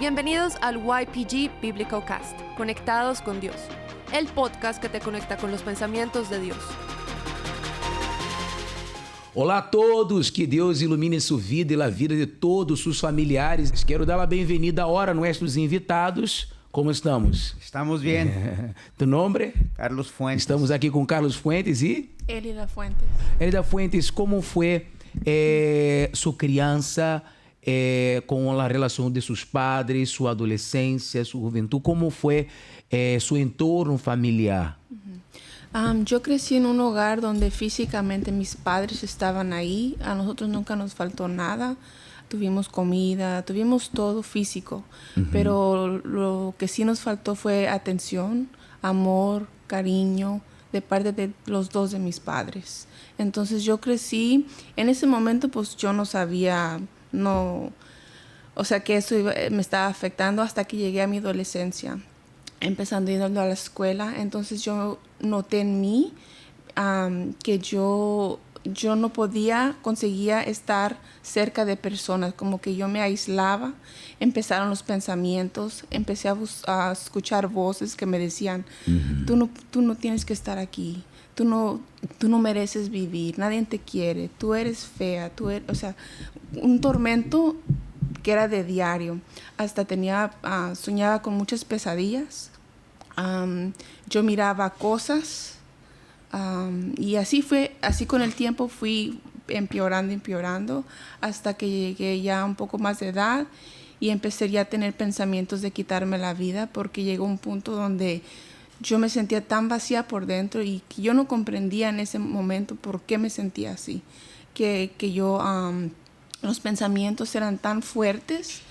Bienvenidos al YPG Biblical Cast, Conectados con Dios, el podcast que te conecta con los pensamientos de Dios. Olá a todos, que Deus ilumine sua vida e a vida de todos seus familiares. Quero dar a bem-vinda agora a nossos invitados. Como estamos? Estamos bien. Tu nome? Carlos Fuentes. Estamos aqui com Carlos Fuentes e... Elida Fuentes. Elida Fuentes, como foi sua criança com a relação de seus padres, sua adolescência, sua juventude? Como foi seu entorno familiar? Yo crecí en un hogar donde físicamente mis padres estaban ahí. A nosotros nunca nos faltó nada. Tuvimos comida, tuvimos todo físico. Pero lo que sí nos faltó fue atención, amor, cariño de parte de los dos de mis padres. Entonces yo crecí, en ese momento pues yo no sabía, que eso me estaba afectando hasta que llegué a mi adolescencia. Empezando a ir a la escuela, entonces yo noté en mí que yo no conseguía estar cerca de personas, como que yo me aislaba. Empezaron los pensamientos, empecé a escuchar voces que me decían, tú no tienes que estar aquí, tú no mereces vivir, nadie te quiere, tú eres fea, un tormento que era de diario. Hasta soñaba con muchas pesadillas. Yo miraba cosas y así con el tiempo fui empeorando hasta que llegué ya a un poco más de edad y empecé ya a tener pensamientos de quitarme la vida, porque llegó un punto donde yo me sentía tan vacía por dentro y que yo no comprendía en ese momento por qué me sentía así, que yo los pensamientos eran tan fuertes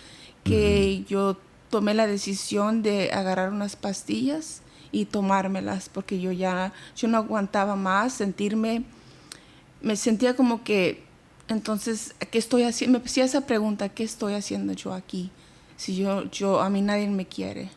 que yo tomé la decisión de agarrar unas pastillas y tomármelas, porque yo no aguantaba más me sentía como que, entonces, ¿qué estoy haciendo? Me hacía esa pregunta, ¿qué estoy haciendo yo aquí? Si yo a mí nadie me quiere.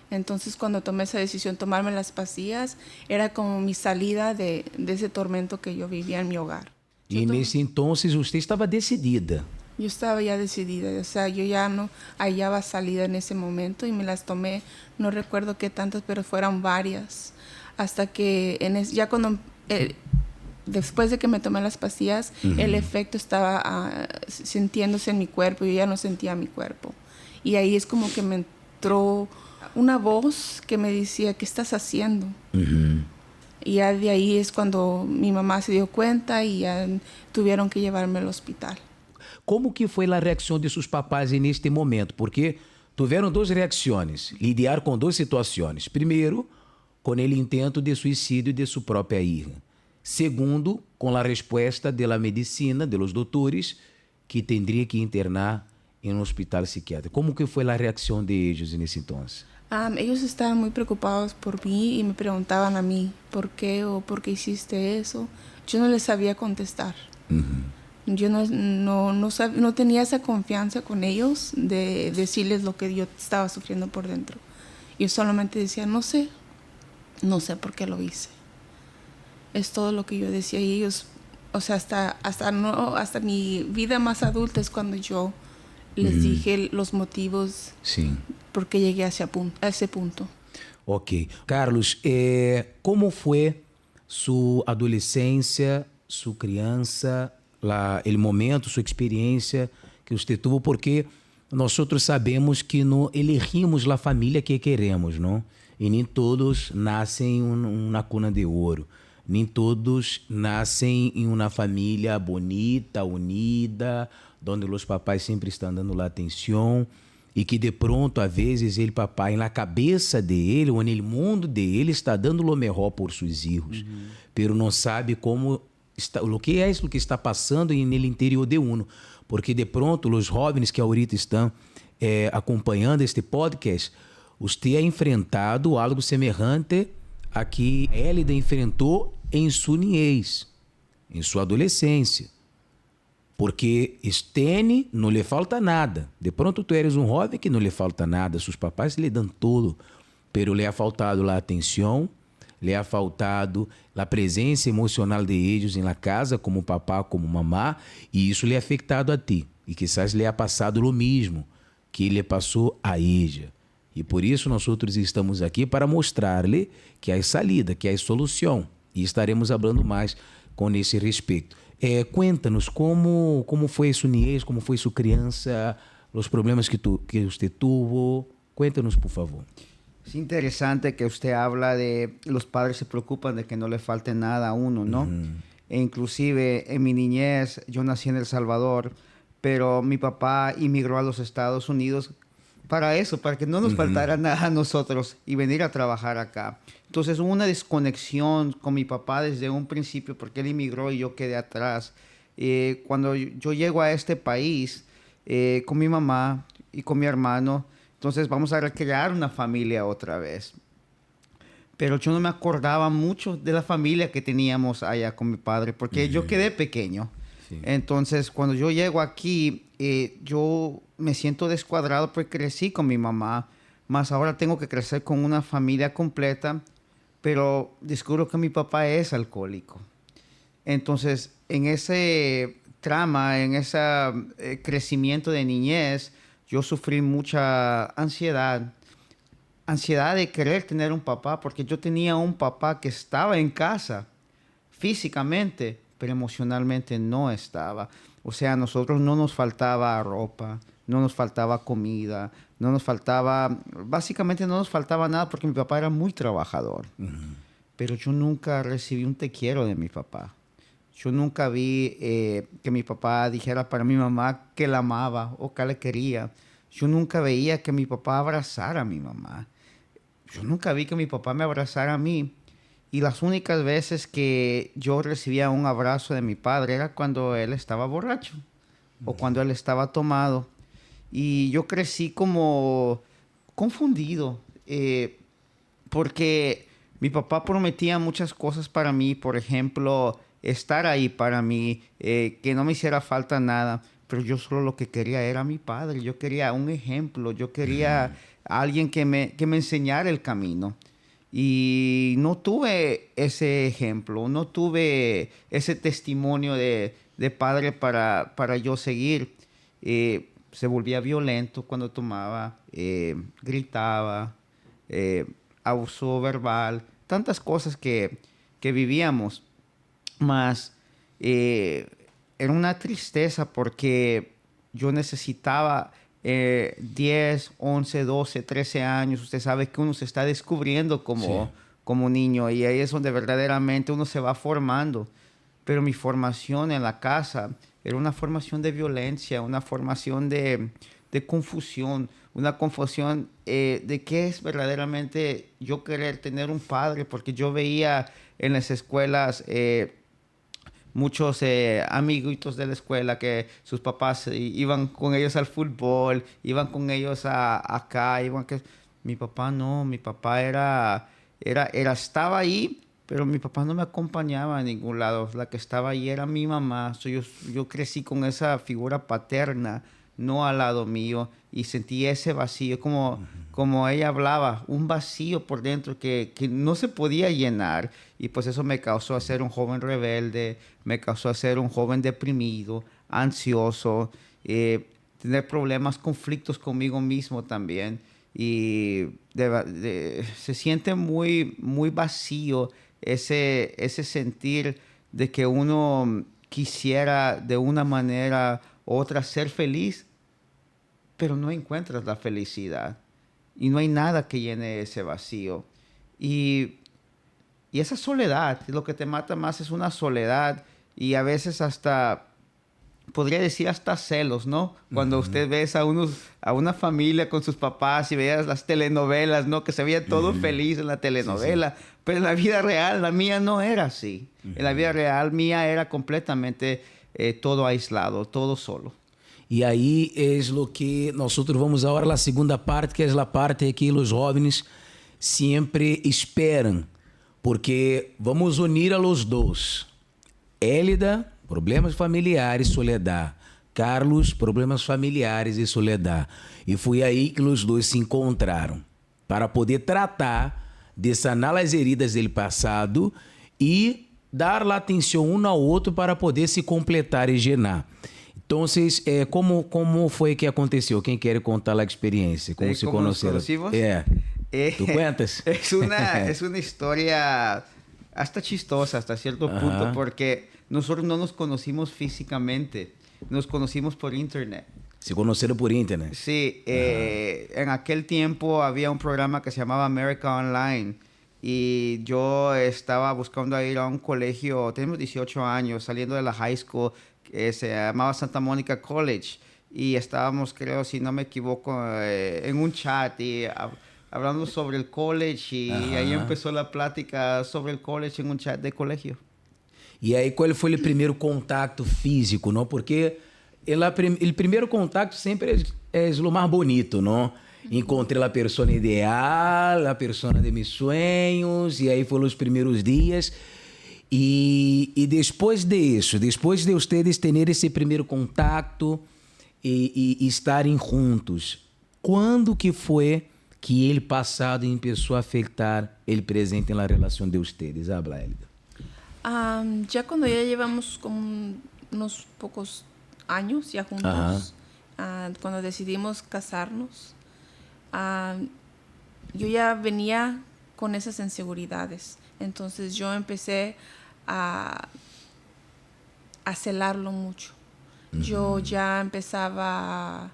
Entonces, cuando tomé esa decisión, tomarme las pastillas, era como mi salida de ese tormento que yo vivía en mi hogar. E nesse entonces você estava decidida. Yo estaba ya decidida, yo ya no hallaba salida en ese momento y me las tomé, no recuerdo qué tantas, pero fueron varias, hasta que después de que me tomé las pastillas, el efecto estaba sintiéndose en mi cuerpo, yo ya no sentía mi cuerpo. Y ahí es como que me entró una voz que me decía, ¿qué estás haciendo? Y ya de ahí es cuando mi mamá se dio cuenta y ya tuvieron que llevarme al hospital. Como que foi a reação de seus papais neste momento? Porque tiveram duas reações, lidiar com duas situações. Primeiro, com o intento de suicídio de sua própria hija. Segundo, com a resposta da medicina, dos doutores, que teria que internar em um hospital psiquiátrico. Como que foi a reação de eles nesse entonces? Ellos estaban muy preocupados por mí y me preguntaban a mí, ¿por qué o por qué hiciste eso? Yo no les sabía contestar. Yo no tenía esa confianza con ellos de decirles lo que yo estaba sufriendo por dentro. Yo solamente decía, no sé por qué lo hice. Es todo lo que yo decía. Y ellos, hasta mi vida más adulta es cuando yo les dije los motivos por qué llegué a ese punto. Ok. Carlos, como foi sua adolescência, sua criança, o momento, sua experiência que você teve? Porque nós outros sabemos que não elegimos a família que queremos, não? E nem todos nascem na cuna de ouro. Nem todos nascem em uma família bonita, unida, onde os papais sempre estão dando lá atenção, e que de pronto, às vezes, ele, papai, na cabeça dele, ou no mundo dele, está dando o melhor por seus filhos, pero não sabe como está, o que é isso que está passando no interior de uno, porque de pronto, os jovens que ahorita estão acompanhando este podcast, você ha enfrentado algo semelhante a que Elida enfrentou em sua niñez, em sua adolescência. Porque Stene não lhe falta nada. De pronto tu eres um jovem que não lhe falta nada, seus papais lhe dão tudo, pero lhe ha faltado a atenção, lhe ha faltado a presença emocional de eles em la casa, como papá, como mamá, e isso lhe ha afetado a ti. E quizás lhe ha passado o mesmo. que lhe passou a ella. E por isso nós outros estamos aqui para mostrar-lhe que há salida, que há solução. E estaremos falando mais com esse respeito. Cuenta-nos como foi sua niñez, como foi sua criança, os problemas que você tuvo. Cuéntanos, por favor. Es interesante que usted habla de los padres se preocupan de que no le falte nada a uno, ¿no? E inclusive en mi niñez, yo nací en El Salvador, pero mi papá inmigró a los Estados Unidos para eso, para que no nos faltara nada a nosotros y venir a trabajar acá. Entonces hubo una desconexión con mi papá desde un principio porque él inmigró y yo quedé atrás. Cuando yo llego a este país con mi mamá y con mi hermano, entonces vamos a recrear una familia otra vez. Pero yo no me acordaba mucho de la familia que teníamos allá con mi padre porque yo quedé pequeño. Sí. Entonces cuando yo llego aquí, yo me siento descuadrado porque crecí con mi mamá, más ahora tengo que crecer con una familia completa, pero descubro que mi papá es alcohólico. Entonces, en ese trama, en ese crecimiento de niñez, yo sufrí mucha ansiedad de querer tener un papá, porque yo tenía un papá que estaba en casa físicamente, pero emocionalmente no estaba. O sea, a nosotros no nos faltaba ropa, no nos faltaba comida, básicamente no nos faltaba nada porque mi papá era muy trabajador. Pero yo nunca recibí un te quiero de mi papá. Yo nunca vi que mi papá dijera para mi mamá que la amaba o que la quería. Yo nunca veía que mi papá abrazara a mi mamá. Yo nunca vi que mi papá me abrazara a mí. Y las únicas veces que yo recibía un abrazo de mi padre era cuando él estaba borracho o cuando él estaba tomado. Y yo crecí como confundido porque mi papá prometía muchas cosas para mí. Por ejemplo, estar ahí para mí, que no me hiciera falta nada. Pero yo solo lo que quería era mi padre. Yo quería un ejemplo. Yo quería alguien que me enseñara el camino. Y no tuve ese ejemplo. No tuve ese testimonio de padre para yo seguir. Se volvía violento cuando tomaba. Gritaba. Abuso verbal. Tantas cosas que vivíamos. Más... era una tristeza porque yo necesitaba 10, 11, 12, 13 años. Usted sabe que uno se está descubriendo como niño y ahí es donde verdaderamente uno se va formando. Pero mi formación en la casa era una formación de violencia, una formación de confusión, una confusión de qué es verdaderamente yo querer tener un padre, porque yo veía en las escuelas... muchos amiguitos de la escuela que sus papás iban con ellos al fútbol, iban con ellos acá, mi papá no, mi papá estaba ahí, pero mi papá no me acompañaba a ningún lado. La que estaba ahí era mi mamá. Yo crecí con esa figura paterna, no al lado mío, y sentí ese vacío, como ella hablaba, un vacío por dentro que no se podía llenar. Y pues eso me causó a ser un joven rebelde, me causó a ser un joven deprimido, ansioso, tener problemas, conflictos conmigo mismo también. Y se siente muy, muy vacío ese sentir de que uno quisiera de una manera u otra ser feliz, pero no encuentras la felicidad. Y no hay nada que llene ese vacío. Y esa soledad, lo que te mata más es una soledad. Y a veces hasta, podría decir hasta celos, ¿no? Cuando usted ves a una familia con sus papás y veías las telenovelas, ¿no? Que se veía todo feliz en la telenovela. Sí. Pero en la vida real, la mía no era así. En la vida real, mía era completamente todo aislado, todo solo. E aí é o que nós vamos agora a segunda parte, que é a parte que os jovens sempre esperam, porque vamos unir a los dois. Élida, problemas familiares, soledad. Carlos, problemas familiares e soledad. E foi aí que os dois se encontraram para poder tratar de sanar as heridas do passado e dar a atenção um ao outro para poder se completar e llenar. Entonces, ¿cómo fue que aconteceu? ¿Quién quiere contar la experiencia? ¿Cómo se ¿Cómo nos conocieron? conocimos? ¿Tú cuentas? Es una historia hasta chistosa hasta cierto punto, porque nosotros no nos conocimos físicamente, nos conocimos por internet. Se conocieron por internet. Sí, en aquel tiempo había un programa que se llamaba America Online y yo estaba buscando ir a un colegio, teníamos 18 años, saliendo de la high school, que se llamaba Santa Monica College, y estábamos, creo, si no me equivoco, en un chat y hablando sobre el college, y ahí empezó la plática sobre el college en un chat de colegio. E aí, qual foi o primeiro contato físico, não? Porque o primeiro contato sempre é o mais bonito, não? Encontrei a pessoa ideal, a pessoa de meus sonhos, e aí foram os primeiros dias. E depois disso, depois de vocês terem esse primeiro contato e estarem juntos, quando que foi que ele passado começou a afetar el presente na relação de vocês? Habla, Elida. Ya cuando ya llevamos como unos pocos años ya juntos, cuando decidimos casarnos, yo ya venía con esas inseguridades. Entonces yo empecé a celarlo mucho. Yo ya empezaba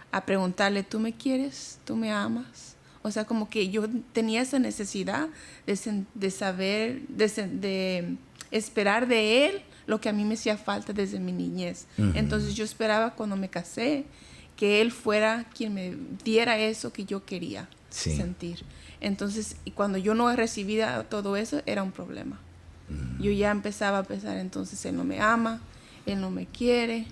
a preguntarle, ¿tú me quieres? ¿Tú me amas? O sea, como que yo tenía esa necesidad de saber, de esperar de él lo que a mí me hacía falta desde mi niñez. Entonces yo esperaba cuando me casé que él fuera quien me diera eso que yo quería sentir. Entonces, y cuando yo no recibía todo eso, era un problema. Yo ya empezaba a pensar, entonces él no me ama, él no me quiere.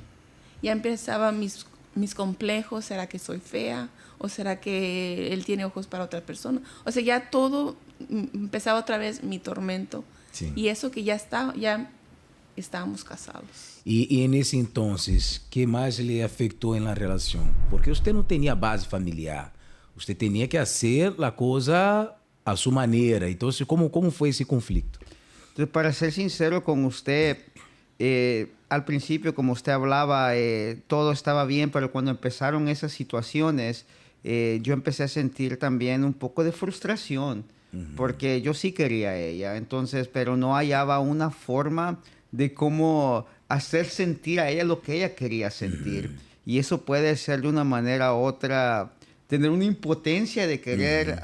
Ya empezaba mis complejos, ¿será que soy fea? ¿O será que él tiene ojos para otra persona? O sea, ya todo empezaba otra vez mi tormento. Sí. Y eso que ya estábamos casados. Y en ese entonces, ¿qué más le afectó en la relación? Porque usted no tenía base familiar. Usted tenía que hacer la cosa a su manera. Entonces, ¿cómo fue ese conflicto? Entonces, para ser sincero con usted, al principio, como usted hablaba, todo estaba bien, pero cuando empezaron esas situaciones, yo empecé a sentir también un poco de frustración, porque yo sí quería a ella, entonces, pero no hallaba una forma de cómo hacer sentir a ella lo que ella quería sentir. Y eso puede ser de una manera u otra, tener una impotencia de querer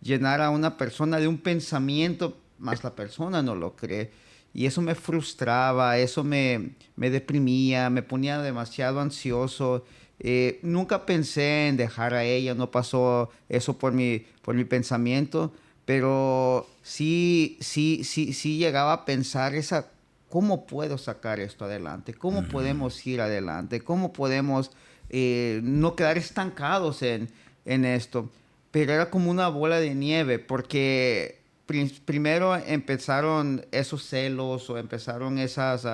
llenar a una persona de un pensamiento, más la persona no lo cree. Y eso me frustraba, eso me deprimía, me ponía demasiado ansioso. Nunca pensé en dejar a ella, no pasó eso por mi pensamiento, pero sí llegaba a pensar ¿cómo puedo sacar esto adelante? ¿Cómo podemos ir adelante? ¿Cómo podemos no quedar estancados en esto? Pero era como una bola de nieve, porque primero empezaron esos celos o empezaron esas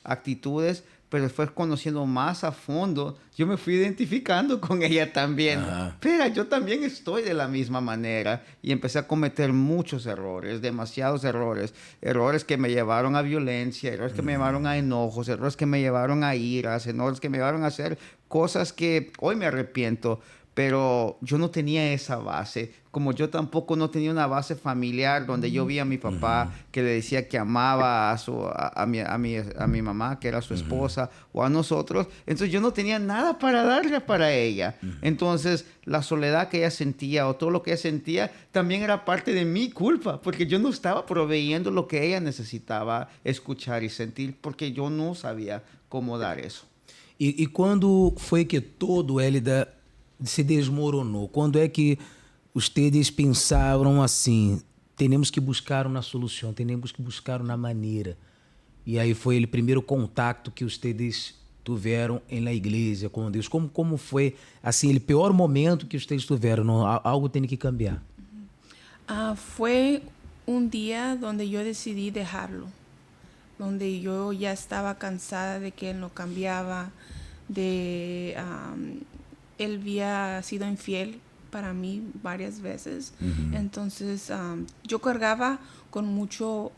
actitudes, pero después conociendo más a fondo, yo me fui identificando con ella también. Pero yo también estoy de la misma manera y empecé a cometer muchos errores, demasiados errores. Errores que me llevaron a violencia, errores que me llevaron a enojos, errores que me llevaron a iras, errores que me llevaron a hacer cosas que hoy me arrepiento. Pero yo no tenía esa base, como yo tampoco no tenía una base familiar donde yo vi a mi papá que le decía que amaba a mi mamá, que era su esposa, o a nosotros. Entonces yo no tenía nada para darle para ella. Entonces la soledad que ella sentía o todo lo que ella sentía también era parte de mi culpa, porque yo no estaba proveyendo lo que ella necesitaba escuchar y sentir, porque yo no sabía cómo dar eso. E quando foi que todo Elida se desmoronou? Quando é que vocês pensaram assim, temos que buscar uma solução, temos que buscar uma maneira? E aí foi o primeiro contato que vocês tiveram na igreja com Deus. Como foi assim o pior momento que vocês tiveram? Não, algo tem que cambiar. Fue un día donde yo decidí dejarlo, donde yo ya estaba cansada de que él no cambiaba, él había sido infiel para mí varias veces. Entonces yo cargaba con mucho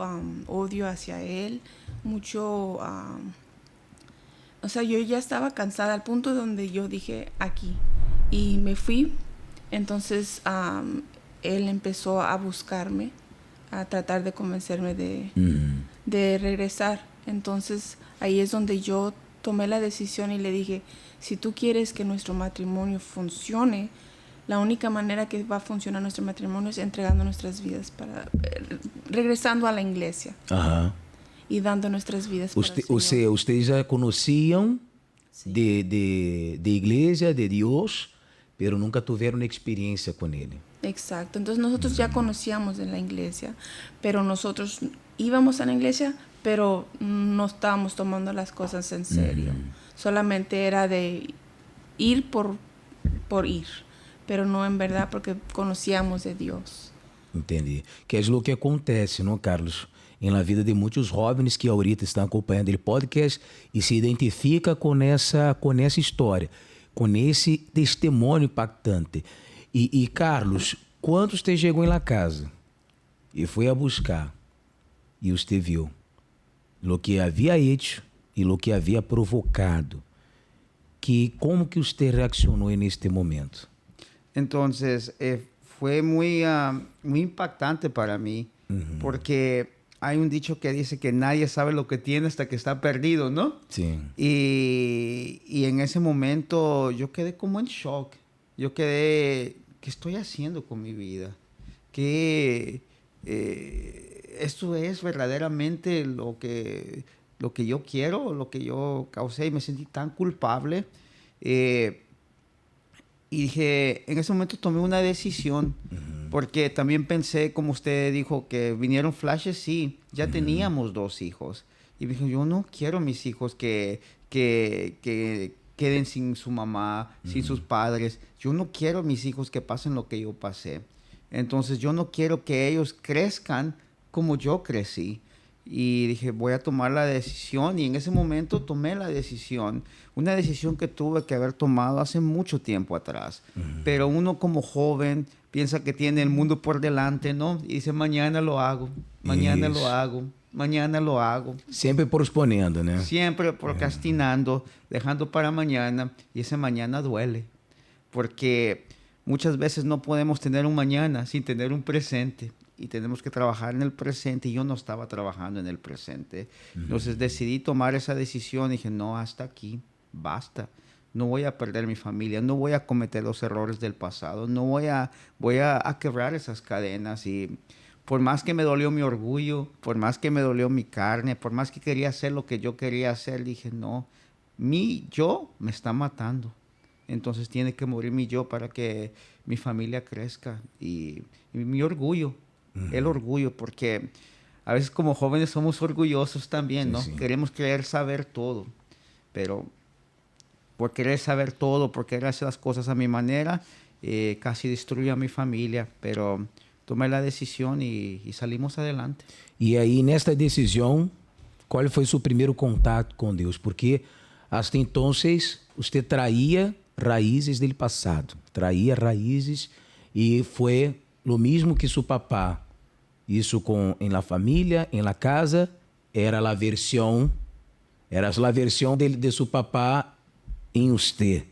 odio hacia él, mucho o sea, yo ya estaba cansada al punto donde yo dije aquí y me fui. Entonces él empezó a buscarme, a tratar de convencerme de regresar. Entonces ahí es donde yo tomé la decisión y le dije, si tú quieres que nuestro matrimonio funcione, la única manera que va a funcionar nuestro matrimonio es entregando nuestras vidas regresando a la iglesia. Aham. Y dando nuestras vidas para el Ou Señor. seja, ustedes já conheciam de igreja, de Deus, pero nunca tiveram experiência com Ele. Exacto. Entonces nosotros ya conocíamos de la iglesia, pero nosotros íbamos a la iglesia, pero no estábamos tomando las cosas en serio. Solamente era de ir por ir, pero no en verdad porque conocíamos de Dios. Entendi. Que é o que acontece, não, Carlos? Na vida de muitos jovens que ahorita estão acompanhando o podcast e se identifica com essa história, com esse testemunho impactante. E Carlos, quando você chegou em la casa e foi a buscar e você viu o que havia hecho e o que havia provocado, como que você reaccionou neste momento? Entonces, fue muy impactante para mí, porque hay un dicho que dice que nadie sabe lo que tiene hasta que está perdido, ¿no? Sí. Y en ese momento yo quedé como en shock. Yo quedé, ¿qué estoy haciendo con mi vida? ¿Qué esto es verdaderamente lo que yo quiero, lo que yo causé? Y me sentí tan culpable. Y dije, en ese momento tomé una decisión, porque también pensé, como usted dijo, que vinieron flashes, sí, ya teníamos 2 hijos. Y dije, yo no quiero mis hijos que queden sin su mamá, sin sus padres. Yo no quiero mis hijos que pasen lo que yo pasé. Entonces yo no quiero que ellos crezcan como yo crecí. Y dije, voy a tomar la decisión. Y en ese momento tomé la decisión. Una decisión que tuve que haber tomado hace mucho tiempo atrás. Pero uno como joven piensa que tiene el mundo por delante, ¿no? Y dice, mañana lo hago, mañana lo hago, mañana lo hago. Siempre posponendo, né? Siempre procrastinando, dejando para mañana. Y ese mañana duele. Porque muchas veces no podemos tener un mañana sin tener un presente. Y tenemos que trabajar en el presente. Y yo no estaba trabajando en el presente. Entonces decidí tomar esa decisión. Y dije, no, hasta aquí, basta. No voy a perder mi familia. No voy a cometer los errores del pasado. No voy a quebrar esas cadenas. Y por más que me dolió mi orgullo, por más que me dolió mi carne, por más que quería hacer lo que yo quería hacer, dije, no, mi yo me está matando. Entonces tiene que morir mi yo para que mi familia crezca. Y mi orgullo. El orgullo, porque a veces como jóvenes somos orgullosos también, ¿no? Sí. Queremos querer saber todo, pero por querer saber todo, por querer hacer las cosas a mi manera, casi destruyo a mi familia, pero tomé la decisión y salimos adelante. E aí, nesta decisão, qual foi seu primeiro contato com Deus? Porque hasta entonces você traía raízes do passado, traía raízes e foi lo mesmo que seu papá. Isso em la família, em la casa, era a versão de seu papá em você.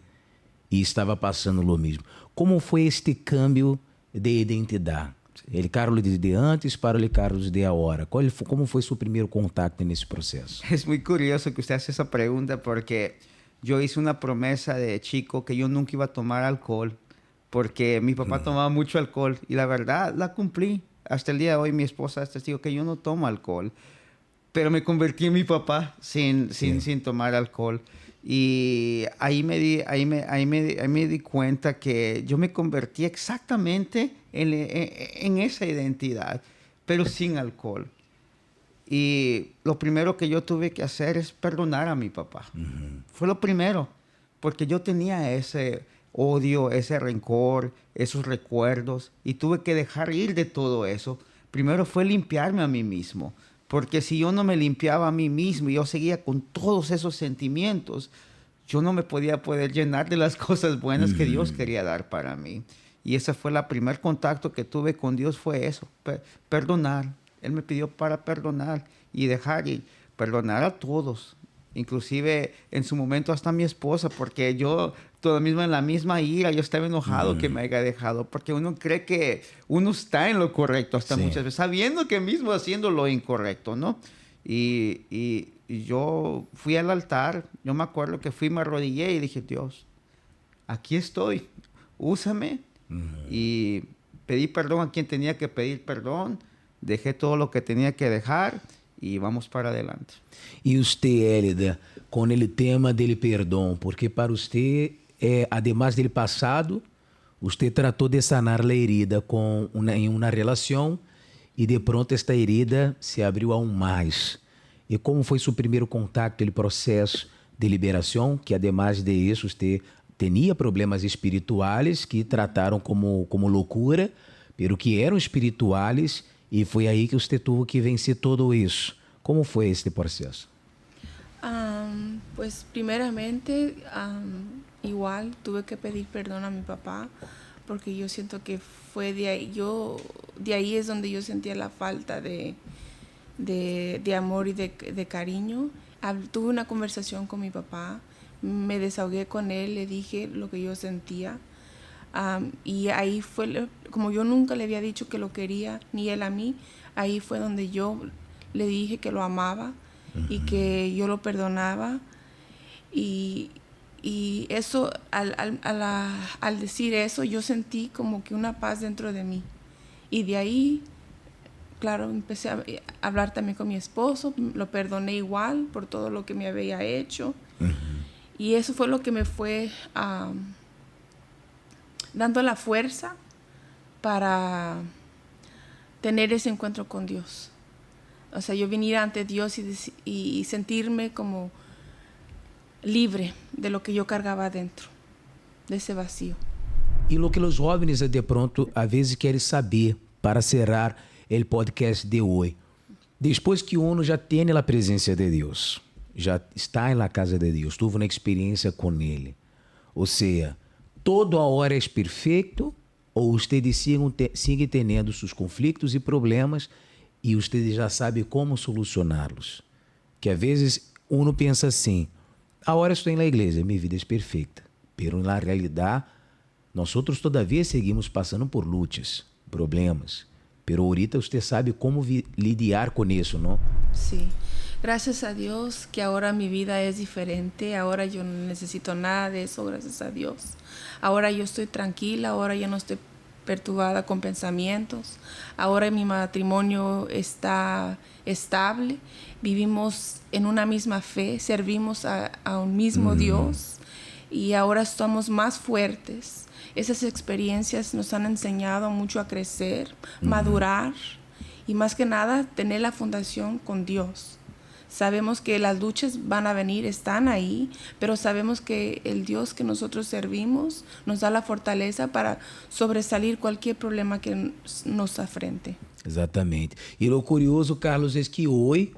E estava passando lo mesmo. Como foi este câmbio de identidade? Ele Carlos de antes para o Carlos de agora. Como foi seu primeiro contato nesse processo? Es muy curioso que usted hace esa pregunta porque yo hice una promesa de chico que yo nunca iba a tomar alcohol porque mi papá tomaba mucho alcohol y la verdad la cumplí. Hasta el día de hoy mi esposa es testigo que yo no tomo alcohol, pero me convertí en mi papá sin tomar alcohol. Y ahí me di cuenta que yo me convertí exactamente en esa identidad, pero sin alcohol. Y lo primero que yo tuve que hacer es perdonar a mi papá. Fue lo primero, porque yo tenía ese odio, ese rencor, esos recuerdos, y tuve que dejar ir de todo eso. Primero fue limpiarme a mí mismo, porque si yo no me limpiaba a mí mismo y yo seguía con todos esos sentimientos, yo no me podía poder llenar de las cosas buenas que Dios quería dar para mí. Y ese fue el primer contacto que tuve con Dios, fue eso, perdonar. Él me pidió para perdonar y dejar y perdonar a todos. Inclusive en su momento hasta mi esposa, porque yo en la misma ira, yo estaba enojado que me haya dejado, porque uno cree que uno está en lo correcto hasta muchas veces, sabiendo que mismo haciendo lo incorrecto, ¿no? Y yo fui al altar, yo me acuerdo que fui, me arrodillé y dije, Dios, aquí estoy, úsame. Y pedí perdón a quien tenía que pedir perdón, dejé todo lo que tenía que dejar y vamos para adelante. E usted, Hélida, com o tema dele perdão, porque para usted, además del passado, usted tratou de sanar a herida em uma relação e de pronto esta herida se abriu aún mais. E como foi seu primeiro contato, aquele processo de liberação, que además de isso, usted tinha problemas espirituais que trataram como loucura, pero que eram espirituais, e foi aí que você teve que vencer tudo isso. Como foi este processo? Pues primeramente, igual tuve que pedir perdón a mi papá, porque yo siento que fue de ahí es donde yo sentía la falta de amor y de cariño. Tuve una conversación con mi papá, me desahogué con él, le dije lo que yo sentía. Y ahí fue, como yo nunca le había dicho que lo quería, ni él a mí, ahí fue donde yo le dije que lo amaba y que yo lo perdonaba. Y eso, al decir eso, yo sentí como que una paz dentro de mí. Y de ahí, claro, empecé a hablar también con mi esposo, lo perdoné igual por todo lo que me había hecho. Y eso fue lo que me fue dando la fuerza para tener ese encuentro con Dios. O sea, yo venir ante Dios y sentirme como libre de lo que yo cargaba adentro, de ese vacío. E lo que os jovens de pronto às vezes querem saber para cerrar o podcast de hoje. Depois que uno já tem a presença de Deus, já está na casa de Deus, teve uma experiência com Ele, ou seja, toda hora é perfeito ou ustedes siguen tendo seus conflitos e problemas e ustedes já sabem como solucioná-los? Que às vezes uno pensa assim, agora estou na igreja, minha vida é perfeita, pero na realidade nós outros todavia seguimos passando por lutas, problemas, pero ahorita usted sabe como lidiar con eso, ¿no? Sí. Gracias a Dios que ahora mi vida es diferente, ahora yo no necesito nada de eso, gracias a Dios. Ahora yo estoy tranquila, ahora yo no estoy perturbada con pensamientos, ahora mi matrimonio está estable, vivimos en una misma fe, servimos a un mismo Dios y ahora estamos más fuertes. Esas experiencias nos han enseñado mucho a crecer, madurar y más que nada tener la fundación con Dios. Sabemos que las luchas van a venir, están ahí, pero sabemos que el Dios que nosotros servimos nos da la fortaleza para sobresalir cualquier problema que nos afrente. Exatamente. E o curioso, Carlos, é que hoje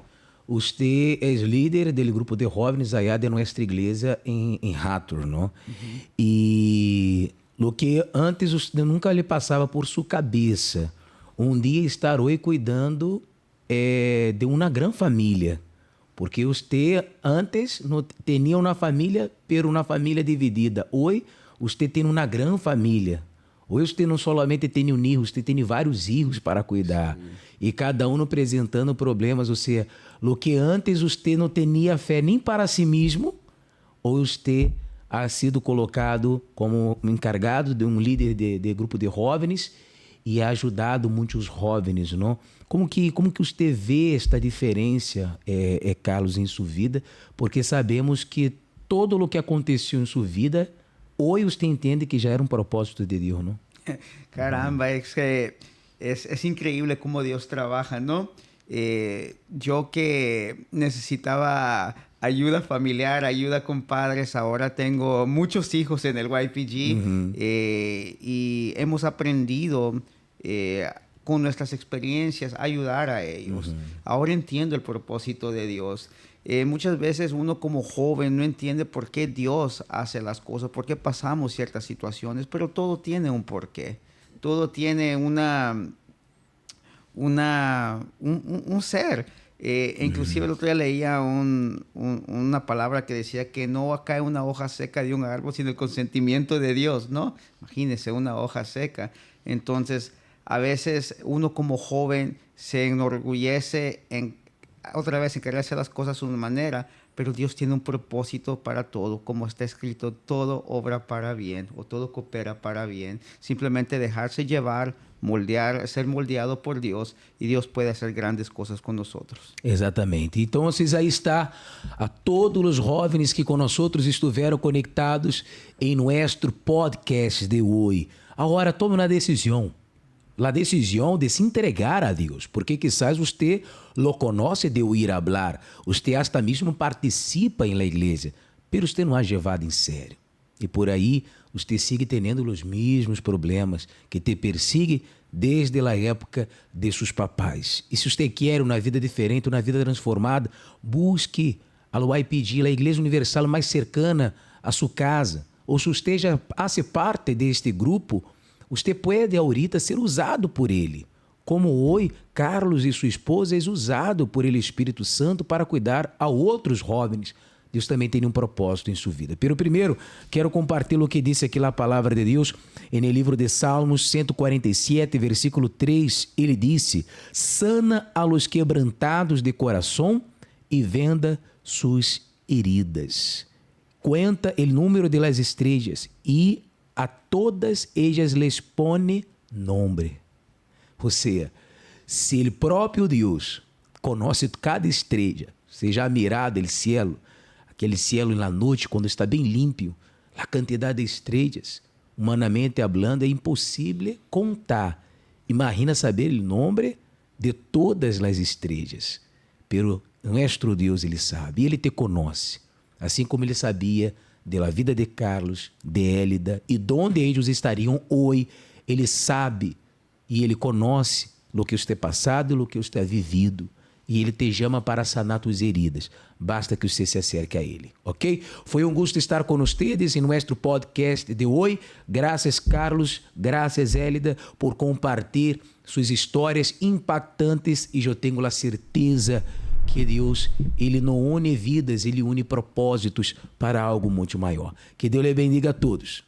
você é líder do grupo de jovens allá de nossa igreja em Hathor, não? E lo que antes você nunca lhe passava por sua cabeça, dia estar hoje cuidando de uma grande família. Porque você antes não tinha uma família, pero uma família dividida. Hoje, você tem uma grande família. Hoje, você não somente tem um filho, você tem vários filhos para cuidar. Sim. E cada um apresentando problemas. Ou seja, o que antes você não tinha fé nem para si mesmo, hoje você ha sido colocado como encargado de um líder de grupo de jovens e ha ajudado muitos jovens, não? Como que você vê esta diferença, Carlos, em sua vida? Porque sabemos que todo o que aconteceu em sua vida, hoje você entende que já era um propósito de Deus, não? Caramba, es increíble cómo Dios trabaja, ¿no? Yo que necesitaba ayuda familiar, ayuda con padres, ahora tengo muchos hijos en el YPG y hemos aprendido con nuestras experiencias ayudar a ellos. Ahora entiendo el propósito de Dios. Muchas veces uno como joven no entiende por qué Dios hace las cosas, por qué pasamos ciertas situaciones, pero todo tiene un porqué. Todo tiene un ser Inclusive el otro día leía una palabra que decía que no cae una hoja seca de un árbol sin el consentimiento de Dios, ¿no? Imagínense una hoja seca. Entonces, a veces uno como joven se enorgullece otra vez en querer hacer las cosas de una manera, pero Dios tiene un propósito para todo, como está escrito, todo obra para bien o todo coopera para bien. Simplemente dejarse llevar, ser moldeado por Dios, y Dios puede hacer grandes cosas con nosotros. Exatamente. Então, aí está a todos os jovens que conosco estiveram conectados em nosso podcast de hoje. Agora, tome uma decisão. A decisão de se entregar a Deus, porque quizás você lo conoce de oír hablar, você hasta mesmo participa em la igreja, pero você não ha levado em sério. E por aí, você sigue tendo os mesmos problemas que te perseguem desde a época de seus papais. E se você quer uma vida diferente, uma vida transformada, busque a YPG, a Igreja Universal mais cercana a sua casa. Ou se você já hace parte deste grupo, você pode ahorita ser usado por ele. Como hoje, Carlos e sua esposa é usado por ele Espírito Santo para cuidar a outros jovens. Deus também tem um propósito em sua vida. Pero primeiro, quero compartilhar o que disse aqui a palavra de Deus no livro de Salmos 147, versículo 3. Ele disse: sana a los quebrantados de coração e venda suas heridas. Cuenta el número de las estrellas e a todas ellas les pone nombre. Ou seja, se o próprio Deus conhece cada estrela, seja a mirada do cielo, aquele cielo na noite quando está bem limpo, a quantidade de estrelas, humanamente hablando, é impossível contar. Imagina saber o nome de todas as estrelas. Pero nuestro Deus, ele sabe, ele te conhece, assim como ele sabia da vida de Carlos, de Élida e de onde eles estariam hoje. Ele sabe e ele conhece o que você passado e o que você vivido. E ele te chama para sanar tuas heridas. Basta que você se acerque a ele, ok? Foi um gosto estar com vocês em nosso podcast de hoje. Graças, Carlos, graças, Élida, por compartilhar suas histórias impactantes. E eu tenho a certeza que Deus, ele não une vidas, ele une propósitos para algo muito maior. Que Deus lhe bendiga a todos.